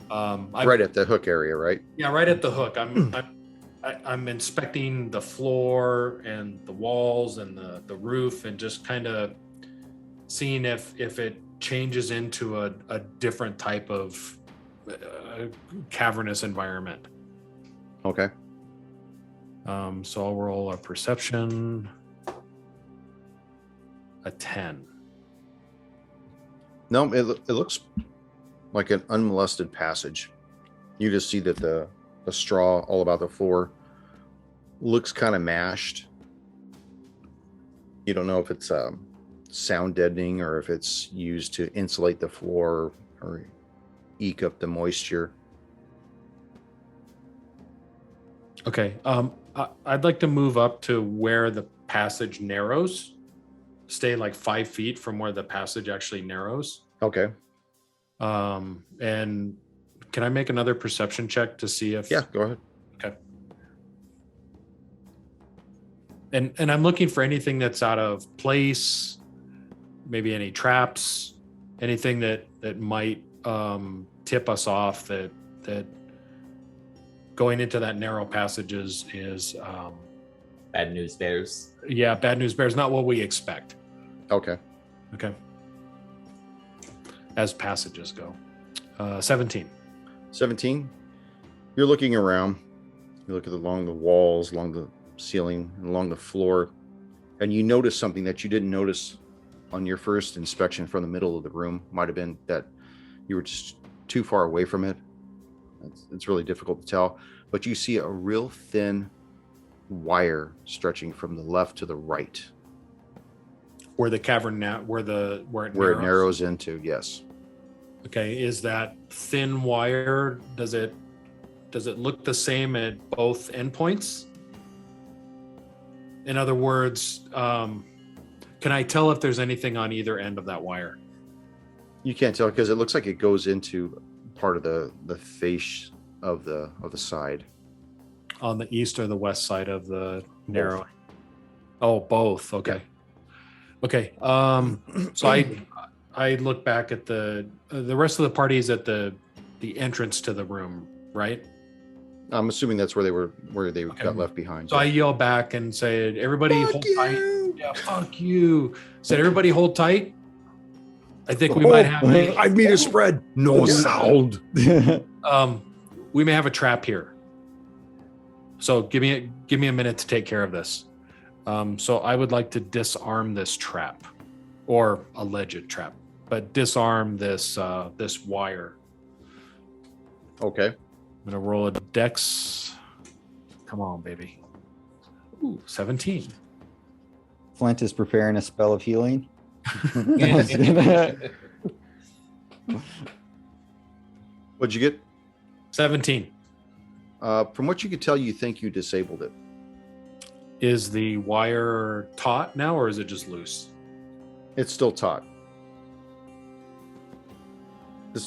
Right Right at the hook area, right? Yeah, right at the hook. I'm inspecting the floor and the walls and the roof and just kind of seeing if it changes into a different type of cavernous environment. Okay. So I'll roll a perception. A 10. No, it looks like an unmolested passage. You just see that the straw all about the floor looks kind of mashed. You don't know if it's sound deadening or if it's used to insulate the floor or eke up the moisture. Okay. I'd like to move up to where the passage narrows. Stay like 5 feet from where the passage actually narrows. Okay. And can I make another perception check to see if? Yeah, go ahead. Okay. And I'm looking for anything that's out of place, maybe any traps, anything that might tip us off that going into that narrow passage is Bad news bears. yeah, bad news bears, not what we expect. Okay. Okay. As passages go. 17. 17. You're looking around. You look along the walls, along the ceiling, along the floor, and you notice something that you didn't notice on your first inspection from the middle of the room. Might have been that you were just too far away from it. It's really difficult to tell, but you see a real thin wire stretching from the left to the right, Where the cavern where it narrows into. Yes. Okay, is that thin wire? Does it look the same at both endpoints? In other words, can I tell if there's anything on either end of that wire? You can't tell because it looks like it goes into part of the face of the side. On the east or the west side of the narrow? Oh, both. Okay. Okay. So I look back at the rest of the party is at the entrance to the room, right? I'm assuming that's where they Okay. got left behind. So I yell back and say, "Everybody, Fuck hold you! tight." Yeah, fuck you. Said, "Everybody, hold tight." I think we might have I need a spread. No sound. we may have a trap here. So give me a minute to take care of this. So I would like to disarm this trap, or alleged trap, but disarm this this wire. Okay. I'm gonna roll a dex. Come on, baby. Ooh, 17. Flint is preparing a spell of healing. What'd you get? 17. From what you could tell, you think you disabled it. Is the wire taut now, or is it just loose? It's still taut.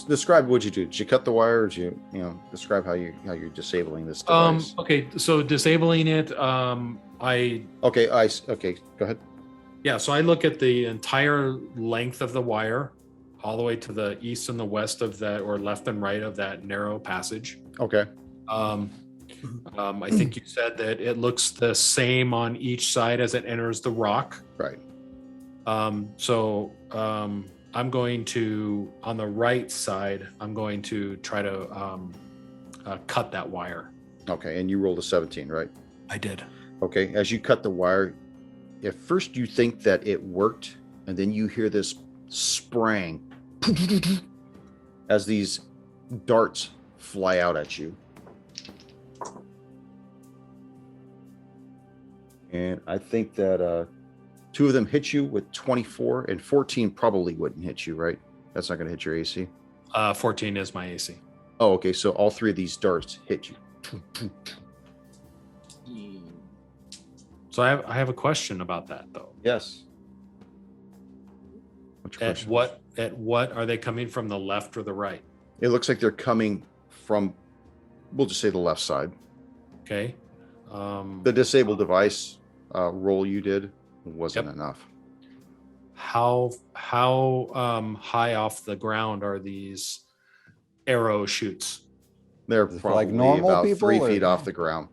Describe what you do. Did you cut the wire? Or did you describe how you're disabling this device? Okay, so disabling it, I Okay, okay, go ahead. yeah, so I look at the entire length of the wire, all the way to the east and the west of that, or left and right of that narrow passage. Okay. I think you said that it looks the same on each side as it enters the rock. Right. So I'm going to, on the right side, I'm going to try to cut that wire. Okay, and you rolled a 17, right? I did. Okay, as you cut the wire, at first you think that it worked, and then you hear this sprang as these darts fly out at you. And I think that 2 of them hit you with 24, and 14 probably wouldn't hit you, right? That's not going to hit your AC. 14 is my AC. Oh, okay. So all 3 of these darts hit you. So I have a question about that though. Yes. What's your question? At what are they coming from, the left or the right? It looks like they're coming from, we'll just say the left side. Okay. The disable device roll you did wasn't enough. How high off the ground are these arrow shoots? They're Is it probably like normal about people, 3 or- feet off the ground.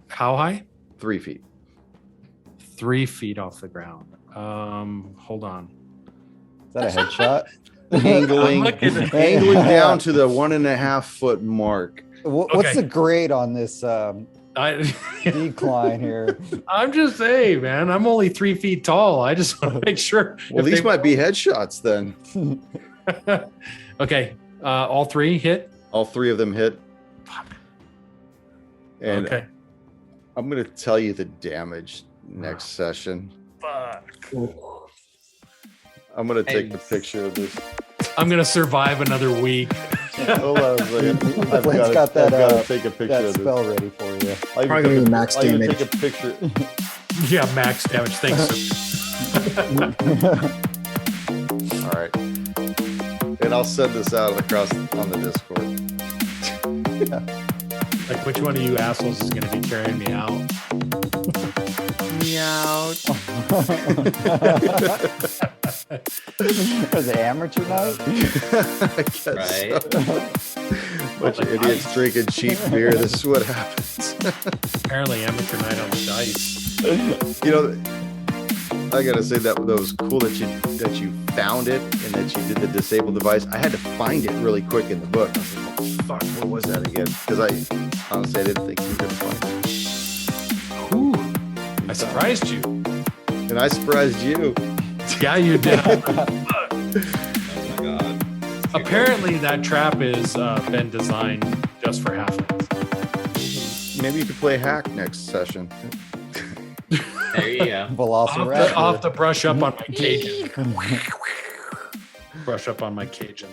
How high? 3 feet. 3 feet off the ground. Hold on. Is that a headshot? Angling, I'm looking at- angling down to the 1.5 foot mark. What's Okay. the grade on this I, decline here? I'm just saying, man. I'm only 3 feet tall. I just want to make sure. Well, if these they- might be headshots then. Okay. All 3 hit. All 3 of them hit. And Okay. I'm going to tell you the damage next session. Fuck. I'm going to take the Nice. picture of this. I'm gonna survive another week. Hold on a second. I've Flame's got got that, to take a picture that of this. spell ready for you. I'll even Probably gonna take be a- max I'll even damage. take a picture. Yeah, max damage. Thanks. All right. And I'll send this out across on the Discord. Like, which one of you assholes is gonna be carrying me out? Meow. Was it amateur night? I guess Right. so. Bunch of idiots drinking cheap beer. This is what happens. Apparently, amateur night on the dice. You know, I gotta say that was cool that you found it and that you did the disable device. I had to find it really quick in the book. I was like, "Fuck, what was that again?" Because honestly, I didn't think you were gonna find it. Ooh, I surprised you. And I surprised you. Yeah, you did. Oh my god. Apparently, that trap has been designed just for halflings. Maybe you could play hack next session. There you go. Velociraptor. I'll have to brush up on my Cajun. Brush up on my Cajun.